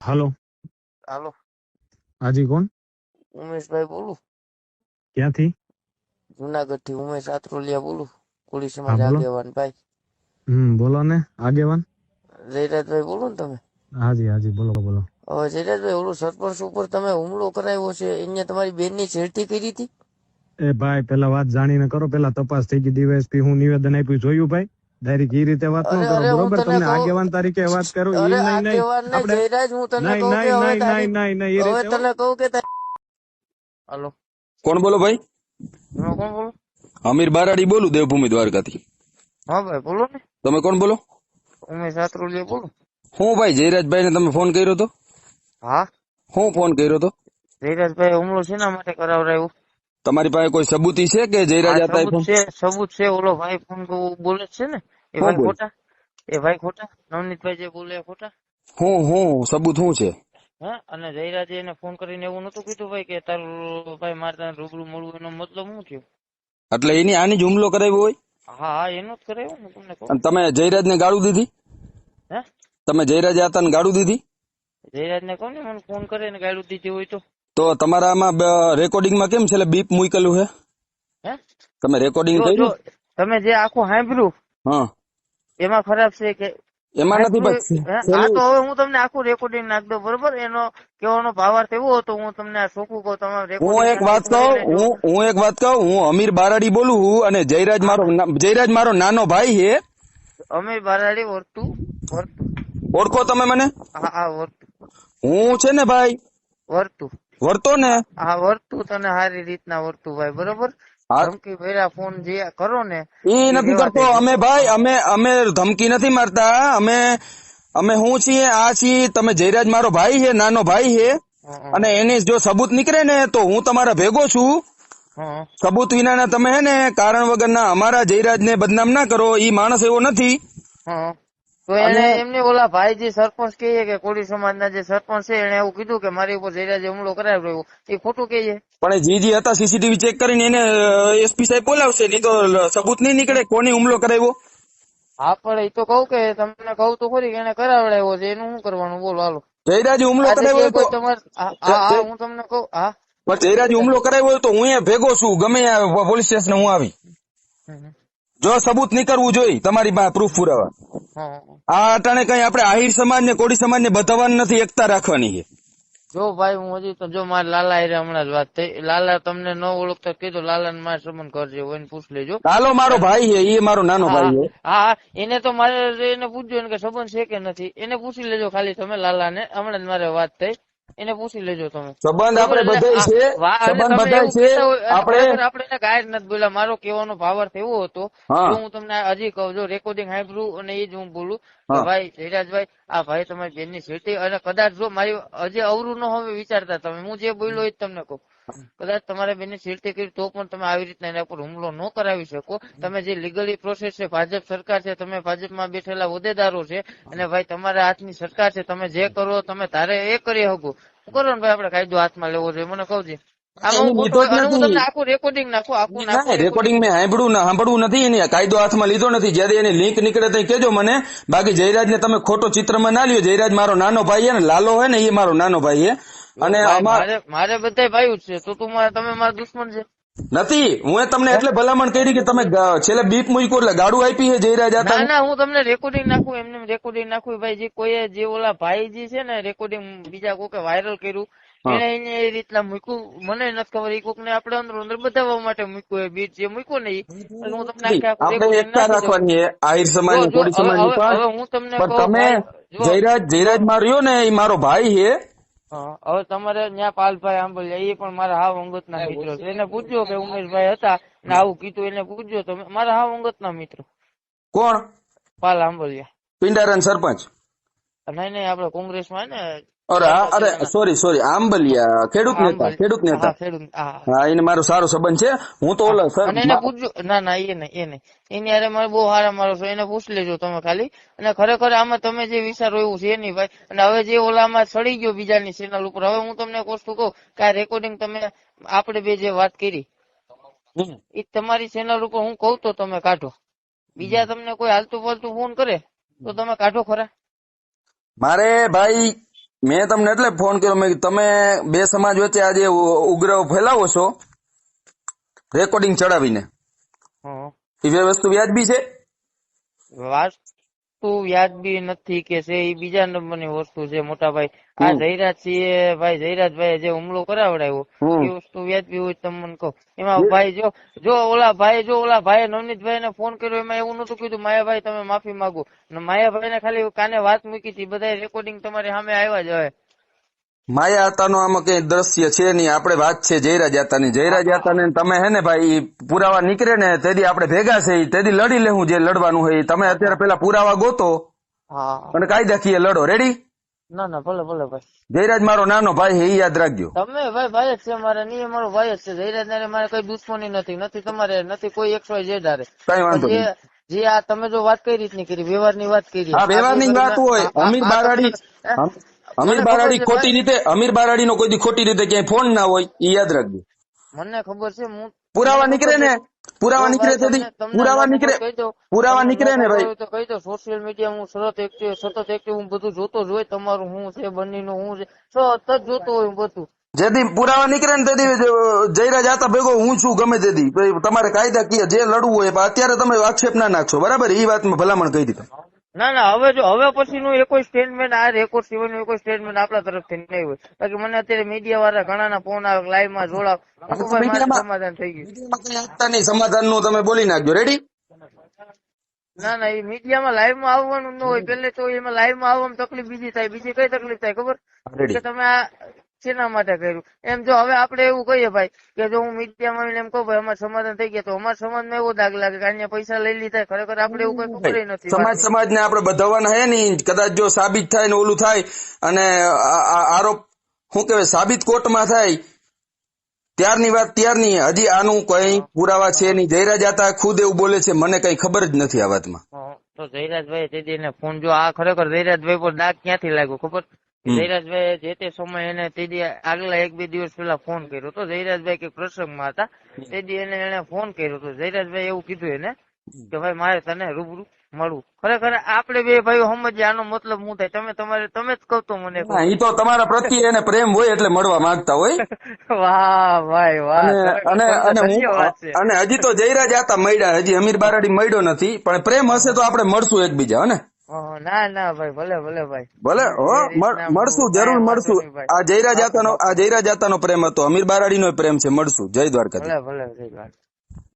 હાલો. હાલો, હાજી, કોણ? ઉમેશભાઈ બોલું, ક્યાંથી? જુનાગઢ થી ઉમેશ આત્રોલિયા બોલું, કોળી હા સમાજ બોલો. આગેવાન ભાઈ. બોલો ને આગેવાન. જયરાજભાઈ બોલો ને તમે. હાજી હાજી, બોલો બોલો. હવે જયરાજભાઈ, ઓલું સરપંચ ઉપર તમે હુમલો કરાવ્યો છે, અહીંયા તમારી બેન ની છેડતી કરી હતી. એ ભાઈ, પેલા વાત જાણીને કરો. પેલા તપાસ થઈ ગઈ ડીવાયએસપી, હું નિવેદન આપ્યું જોયું ભાઈ? ડાયરેક્ટ એ રીતે વાત ન અરે કરો, અરે હું બરોબર? તને તમને કહું, આગેવાન તરીકે વાત કરું એ અરે નહીં નહીં આગેવાન ને આપણે. જયરાજ, હું તને નહીં કહું કે નહીં હવે નહીં તારી, નહીં નહીં નહીં એ હવે રીતે તને કહું કે હાલો, કોણ બોલો ભાઈ? તમે કોણ બોલો? અમીર બારાડી બોલું, દેવભૂમિ દ્વારકાથી. હા ભાઈ બોલો ને. તમે કોણ બોલો? ઉમેશ આત્રોલિયા બોલું. હું ભાઈ જયરાજભાઈ ને તમે ફોન કર્યો તો? હા, હું ફોન કર્યો તો? જયરાજભાઈ હુમલો શેના માટે કરાવરાયો? તમારી પાસે કોઈ સબૂતી છે કે જયરાજ હા, હતા સબૂત ફોન? છે, સબૂત છે. ઓલો ભાઈ ફોન બોલે છે ને, એ હું ભાઈ બોલ? ખોટા, એ ભાઈ ખોટા, નવનીતભાઈ જે બોલે એ ખોટા. હું સબૂત શું છે? હા, અને જયરાજે એને ફોન કરીને એવું નતું કીધું ભાઈ કે તારું ભાઈ મારે તને રૂબરૂ મળવું, એનો મતલબ શું થયો? એટલે એની આની જ હુમલો કરાવ્યો હોય? હા હા, એનું જ કરાયું ને, તમને કહું. અને તમે જયરાજ ને ગાળું દીધી? હે, તમે જયરાજ હતા ને ગાળું દીધી? જયરાજ ને કહું ને મને ફોન કરે ને ગાડું દીધી હોય તો તમારામાં રેકોર્ડિંગમાં કેમ છે બીપ મૂકેલું છે? હે, તમે રેકોર્ડિંગ જો કર્યું? તમે જે આખું સાંભળ્યું હા, એમાં ખરાબ છે કે એમાં નથી સાંભળ્યું? હે? હા, તો હવે હું તમને આખું રેકોર્ડિંગ નાખ દઉં, બરોબર? એનો કહેવાનો ભાવાર્થ એવો હતો, હું તમને આ ચોખ્ખું કહું, તમારે હું રેકોર્ડિંગ એક વાત કહું, હું એક વાત કહું, હું અમીર બારાડી બોલું છું અને જયરાજ મારો નાનો ભાઈ છે. અમે બારાડી વર્તું વર્તું. ઓળખો તમે મને? હા હા, વર્તું હું છે ને ભાઈ વર્તું. વર્તો ને. હા, વર્તું તને સારી રીતના વર્તું ભાઈ, બરોબર? હા, ધમકી ભર્યા ફોન જે કરો ને એ એ નથી રેવા કરતો. દેજો. અમે ભાઈ અમે ધમકી નથી મારતા. અમે હું છીએ આ છીએ. તમે જયરાજ મારો ભાઈ છે, નાનો ભાઈ છે, અને એની જો સબૂત નીકળે ને તો હું તમારા ભેગો છું. હા સબૂત વિનાના તમે હે ને કારણ વગરના અમારા જયરાજ ને બદનામ ના કરો. ઈ માણસ એવો નથી. હા, તો અને એને એમને ઓલા ભાઈ જે સરપંચ કહે કે કોળી સમાજના જે સરપંચ છે એને એવું કીધું કે મારી ઉપર જયરાજે હુમલો કરાવ્યો, એ ખોટું કહે છે? પણ જે હતા સીસીટીવી ચેક કરીને એને એસપી સાહેબ બોલાવશે, નહીં તો સબૂત નહીં નીકળે કોની હુમલો કરાવ્યો. હા, પણ એ તો કહું કે તમને કહું તો ખરી કે એને કરાવડાવ્યો છે, એનું શું કરવાનું બોલો? હાલો, જયરાજ હુમલો આ કરાવ્યો જગ્યાએ હોય તો કોઈ તમારે હા હા, હું તમને કહું. હા, પણ જયરાજ હુમલો કરાવ્યો હોય તો હું એ ભેગો છું. ગમે પોલીસ સ્ટેશન હું આવી. જો સબૂત નીકળવું જોઈએ તમારી પાસે પ્રૂફ પુરાવા. હા, આ અટાણે કઈ આપણે આહિર સમાજ ને કોળી સમાજ ને બધાવાનું નથી, એકતા રાખવાની છે. જો ભાઈ હું હજી તો જો મારા લાલા હારે હમણાં જ વાત થઈ. લાલા તમને ન ઓળખતા કીધું, લાલા ને મારા સંબંધ કરજે હોય ને પૂછ લેજો. લાલો મારો ભાઈ છે, એ મારો નાનો હા ભાઈ છે. હા, એને તો મારે એને પૂછજો એને કે સંબંધ છે કે નથી, એને પૂછી લેજો ખાલી તમે લાલા ને. હમણાં જ મારે વાત થઈ, એને પૂછી લેજો તમે. સંબંધ બરોબર? આપણે એટલે બધાય છે, એટલે સંબંધ તમે બધાય એવું છે. કહેતા હોય અને આપણે ખરેખર આપણે એને ગાયર નથી બોલ્યા. મારો કહેવાનો ભાવાર્થ એવો હતો, હા જો હું તમને હજી કહું, જો રેકોર્ડિંગ સાંભળ્યું અને એ જ હું બોલું કે હા ભાઈ જયરાજભાઈ, આ ભાઈ તમારી બેનની છેટી, અને કદાચ જો મારી હજી અવરું ન હવે વિચારતા તમે, હું જે બોલ્યો એ જ તમને કહું. કદાચ તમારે બેનની છેડતી કરી તો પણ તમે આવી રીતના એના પર હુમલો ન કરાવી શકો. તમે જે લીગલી પ્રોસેસ છે, ભાજપ સરકાર છે, તમે ભાજપમાં બેઠેલા હોદ્દેદારો છે, અને ભાઈ તમારા હાથની સરકાર છે, તમે જે કરો તમે તારે એ કરી શકો. શું કરો ને ભાઈ, આપણે કાયદો હાથમાં લેવો જોઈએ, મને કહું છે. આમાં હું એની લીધો ખોટું, જ અને હું તમને નથી. આખું રેકોર્ડિંગ નાખું, આખું ના, રેકોર્ડિંગ. રેકોર્ડિંગ મેં સાંભળવું નથી. એની કાયદો હાથમાં લીધો નથી. જયારે એની લિંક નીકળે તો કેજો મને. બાકી જયરાજ ને તમે ખોટો ચિત્રમાં ના લ્યો. જયરાજ મારો નાનો ભાઈ છે ને, લાલો હોય ને એ મારો નાનો ભાઈ છે. અને મારે બધા ભાઈ જ છે, તો તું તમે મારા દુશ્મન છે? નથી. હું તમને એટલે ભલામણ કરી કે તમે છેલ્લે બીપ મૂક્યું એટલે ગાડું આપી છે જયરાજ હતા. ના ના, હું તમને રેકોર્ડિંગ નાખું, એમને રેકોર્ડિંગ નાખું ભાઈ. જે કોઈ જે ઓલા ભાઈ જે છે ને રેકોર્ડિંગ બીજા કોકે વાયરલ કર્યું, એને એ રીતના મૂક્યું, મને નથી ખબર. એ કોક ને આપણે અંદર અંદર બતાવવા માટે મૂક્યું, એ બીટ જે મૂક્યું ને એ હું તમને આખે આખું આપણે રેકોર્ડિંગ એકતા નાખી દઉં. રાખવાની છે, આહિર સમાજ જો ની જો કોળી હવે સમાજ ની હવે પણ. હવે હું તમને પણ કહું તમે ભાઈ, જો જયરાજ માર્યો ને એ મારો ભાઈ છે. હા, હવે તમારે ત્યાં પાલભાઈ આંબલિયા એ પણ મારા હાવ અંગતના મિત્રો છે. એને પૂછજો કે ઉમેશભાઈ હતા ને આવું કીધું, એને પૂછજો તમે. મારા હાવ અંગતના મિત્રો. કોણ? પાલ આંબલિયા. પિંડારન સરપંચ? નહીં નહીં, આપડે કોંગ્રેસમાં ને અરે સોરી આંબલિયા ખેડૂત નેતા. હા ખેડૂત. હા, હા, એને મારો સારો સંબંધ છે. હું તો અને એને પૂછજો. ના ના, એ નહીં એની હારે મારે બહુ સારા મારો છો, એને પૂછ લેજો તમે ખાલી. અને ખરેખર આમાં તમે જે વિચારો એવું છે નહીં ભાઈ. અને હવે જે ઓલામાં સડી ગયો બીજાની ચેનલ ઉપર, હવે હું તમને એક વસ્તુ કહું કે આ રેકોર્ડિંગ તમે આપણે બે જે વાત કરી એ તમારી ચેનલ ઉપર હું કહું તો તમે કાઢો. બીજા તમને કોઈ હાલતું ફાલતું ફોન કરે તો તમે કાઢો ખરા? મારે ભાઈ મેં તમને એટલે ફોન કર્યો મેં કીધું તમે બે સમાજ વચ્ચે આજે ઉગ્ર ફેલાવો છો રેકોર્ડિંગ ચડાવીને, હં. એ બે વસ્તુ વ્યાજબી છે? વાસ્તુ વ્યાજબી નથી કે છે એ બીજા નંબરની વસ્તુ છે મોટા ભાઈ. આ હમ. જયરાજસિંહ ભાઈ જયરાજભાઈ જે હુમલો કરાવડાવ્યો હમ. એ વસ્તુ વ્યાજબી હોય તો તમને કહું. એમાં ભાઈ જો ઓલા ભાઈ નવનીતભાઈ ને ફોન કર્યો એમાં એવું નતું કીધું માયાભાઈ તમે માફી માંગો. માયાભાઈ ને ખાલી કાને વાત મૂકી હતી, બધા રેકોર્ડિંગ તમારી સામે આવ્યા જ હવે. માયા આતાનો આમાં કઈ દ્રશ્ય છે નહીં, આપણે વાત છે જયરાજ આતાની. જયરાજ આતાને તમે હે ને ભાઈ પુરાવા નીકળે ને તેથી આપણે ભેગા છે, તેથી લડી લેવું જે લડવાનું હોય ઈ. તમે અત્યારે પેલા પુરાવા ગોતો હા અને કાયદાકીય લડો. રેડી? ના ભલે ભાઈ. જયરાજ મારો નાનો ભાઈ છે, ઈ યાદ રાખજો. તમે ભાઈ જ છે મારા, નહીં મારો ભાઈ જ છે. જયરાજ ને મારે કઈ દુશ્મની નથી તમારે, નથી કોઈ XYZ હારે. કઈ વાંધો નહીં. જે આ તમે જો વાત કઈ રીતની કરી, વ્યવહારની વાત કરી. હા, વ્યવહારની વાત હોય. અમીર બારાડીનો કોઈ દી ખોટી રીતે ક્યાંય ફોન ના હોય, ઈ યાદ રાખજો. મને ખબર છે. હું પુરાવા નીકળે ને પુરાવા નીકળે ને ભાઈ તો કહી દો. સોશિયલ મીડિયા હું સતત એક્ટિવ હું બધું જોતો જ હોય. તમારું હું છે, બંનેનું હું છે, સતત જોતો હોય હું બધું. જેથી પુરાવા નીકળે ને તેથી જયરાજ આતા ભેગો હું છું ગમે તેથી. તમારે કાયદાકીય જે લડવું હોય, પણ અત્યારે તમે આક્ષેપ ના નાખશો, બરાબર? એ વાતમાં ભલામણ કરી દીધા. ના હવે પછીનું કોઈ સ્ટેટમેન્ટ આ રેકોર્ડ સિવાયનું કોઈ સ્ટેટમેન્ટ આપણા તરફથી નહીં હોય. બાકી મને અત્યારે મીડિયા વાળા ઘણા ફોન આવે, લાઈવ માં જોડાવ, સમાધાન થઈ ગયું. સમાધાન નું તમે બોલી નાખજો. રેડી? ના એ મીડિયામાં લાઈવ માં આવવાનું ન હોય. પેલે તો એમાં લાઈવ માં આવવામાં તકલીફ બીજી થાય. બીજી કઈ તકલીફ થાય ખબર? કે તમે આ શેના માટે કર્યું એમ. જો હવે આપણે એવું કહીએ ભાઈ કે જો હું મીડિયામાં આવીને એમ કહું ભાઈ અમારું સમાધાન થઈ ગયા, તો અમારા સમાજમાં એવો દાગ લાગે કે અહીંયા પૈસા લઈ લીધા. ખરેખર આપણે એવું કઈ ખબર નથી. સમાજને આપણે બધાવાના હે નહીં. કદાચ જો સાબિત થાય ને ઓલું થાય અને આરોપ શું કહેવાય સાબિત કોર્ટમાં થાય ત્યારની વાત ત્યારની. હજી આનું કઈ પુરાવા છે નહીં. જયરાજ આતા ખુદ એવું બોલે છે, મને કઈ ખબર જ નથી આ વાતમાં. તો જયરાજભાઈ તે એને ફોન જો આ ખરેખર જયરાજભાઈ પર દાગ ક્યાંથી લાગ્યો ખબર? જયરાજભાઈ જે તે સમય એને તે આગલા 1-2 દિવસ પહેલા ફોન કર્યો તો. જયરાજભાઈ કઈક પ્રસંગમાં હતા, તે એને ફોન કર્યો તો. જયરાજભાઈ એવું કીધું એને કે ભાઈ મારે તને રૂબરૂ મળવું. ખરેખર આપણે બે ભાઈઓ સમજીએ આનો મતલબ શું થાય. તમે જ કહો તો મને. ઈ તો તમારા પ્રત્યે એને પ્રેમ હોય એટલે મળવા માંગતા હોય. વાહ ભાઈ વાહ. અને હજી તો જયરાજ આતા મળ્યા, હજી અમીર બારાડી મળ્યો નથી, પણ પ્રેમ હશે તો આપણે મળશું એકબીજા. હને? ના ભાઈ ભલે ભાઈ ભલે મળશું, જરૂર મળશું. આ જયરાજ આતાનો પ્રેમ હતો, અમીર બારાડીનો પ્રેમ છે. મળશું. જય દ્વારકા. ભલે જય દ્વારકા.